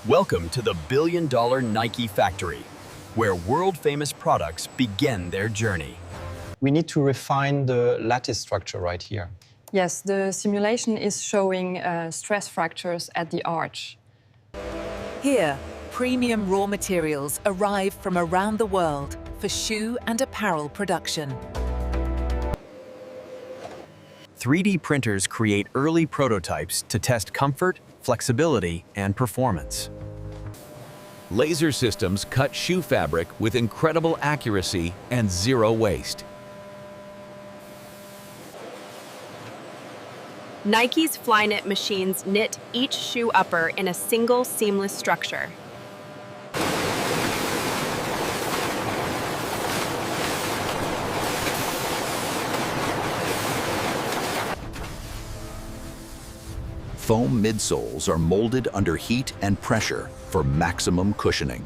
Welcome to the billion-dollar Nike factory, where world-famous products begin their journey. We need to refine the lattice structure right here. Yes, the simulation is showing stress fractures at the arch. Here, premium raw materials arrive from around the world for shoe and apparel production. 3D printers create early prototypes to test comfort, flexibility, and performance. Laser systems cut shoe fabric with incredible accuracy and zero waste. Nike's Flyknit machines knit each shoe upper in a single seamless structure. Foam midsoles are molded under heat and pressure for maximum cushioning.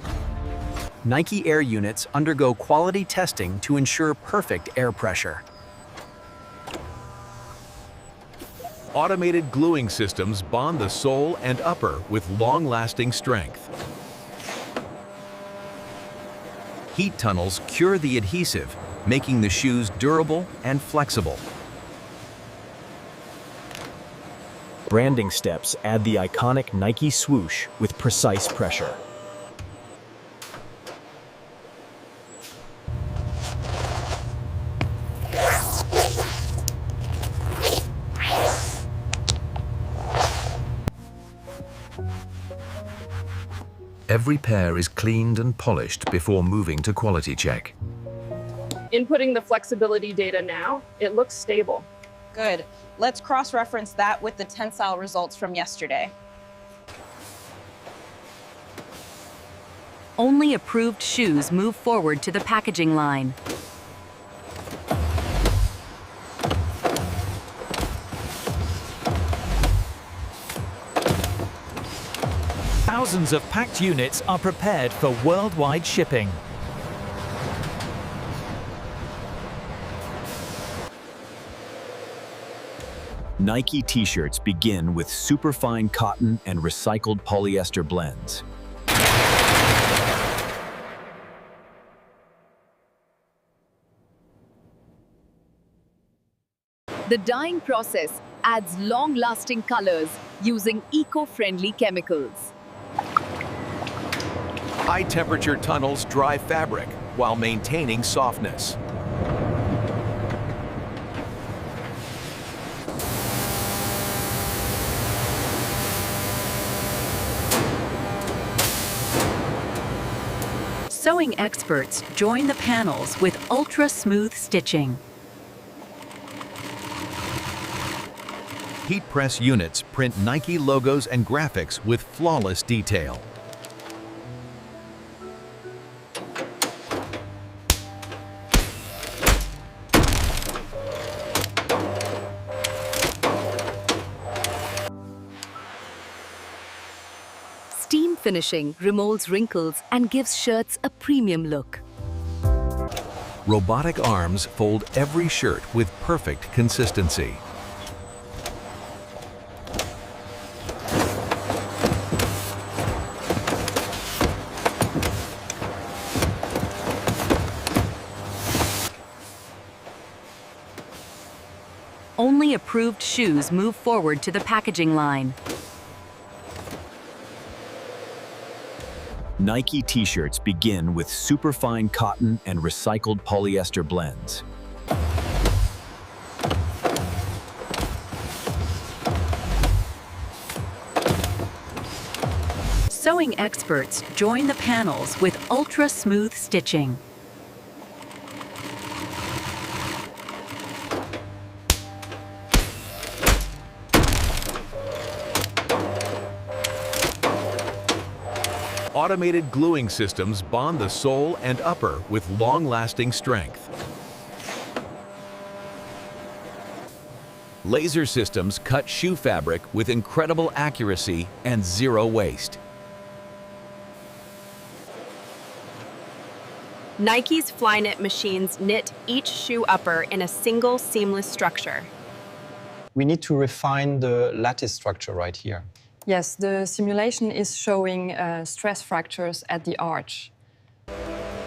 Nike Air units undergo quality testing to ensure perfect air pressure. Automated gluing systems bond the sole and upper with long-lasting strength. Heat tunnels cure the adhesive, making the shoes durable and flexible. Branding steps add the iconic Nike swoosh with precise pressure. Every pair is cleaned and polished before moving to quality check. Inputting the flexibility data now, it looks stable. Good. Let's cross-reference that with the tensile results from yesterday. Only approved shoes move forward to the packaging line. Thousands of packed units are prepared for worldwide shipping. Nike t-shirts begin with superfine cotton and recycled polyester blends. The dyeing process adds long-lasting colors using eco-friendly chemicals. High-temperature tunnels dry fabric while maintaining softness. Sewing experts join the panels with ultra-smooth stitching. Heat press units print Nike logos and graphics with flawless detail. Steam finishing remolds wrinkles and gives shirts a premium look. Robotic arms fold every shirt with perfect consistency. Only approved shoes move forward to the packaging line. Nike t-shirts begin with superfine cotton and recycled polyester blends. Sewing experts join the panels with ultra-smooth stitching. Automated gluing systems bond the sole and upper with long-lasting strength. Laser systems cut shoe fabric with incredible accuracy and zero waste. Nike's Flyknit machines knit each shoe upper in a single seamless structure. We need to refine the lattice structure right here. Yes, the simulation is showing stress fractures at the arch.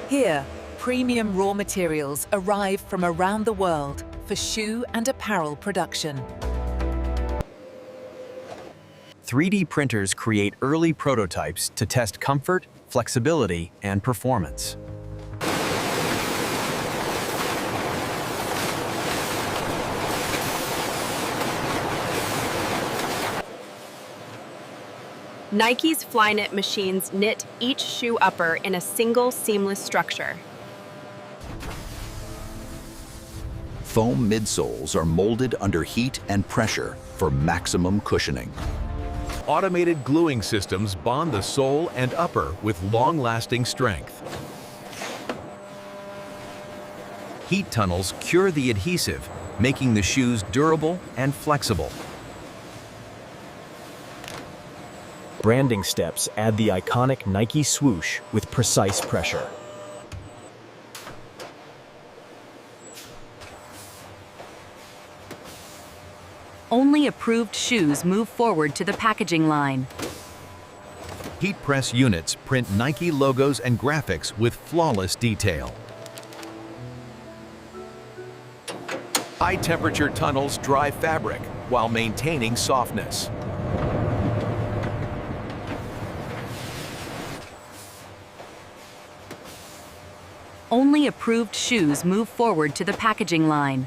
Here, premium raw materials arrive from around the world for shoe and apparel production. 3D printers create early prototypes to test comfort, flexibility, and performance. Nike's Flyknit machines knit each shoe upper in a single seamless structure. Foam midsoles are molded under heat and pressure for maximum cushioning. Automated gluing systems bond the sole and upper with long-lasting strength. Heat tunnels cure the adhesive, making the shoes durable and flexible. Branding steps add the iconic Nike swoosh with precise pressure. Only approved shoes move forward to the packaging line. Heat press units print Nike logos and graphics with flawless detail. High-temperature tunnels dry fabric while maintaining softness. Only approved shoes move forward to the packaging line.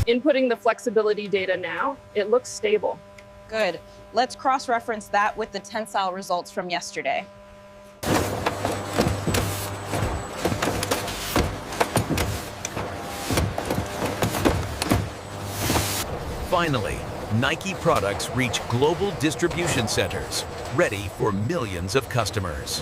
Inputting the flexibility data now, it looks stable. Good. Let's cross-reference that with the tensile results from yesterday. Finally, Nike products reach global distribution centers, ready for millions of customers.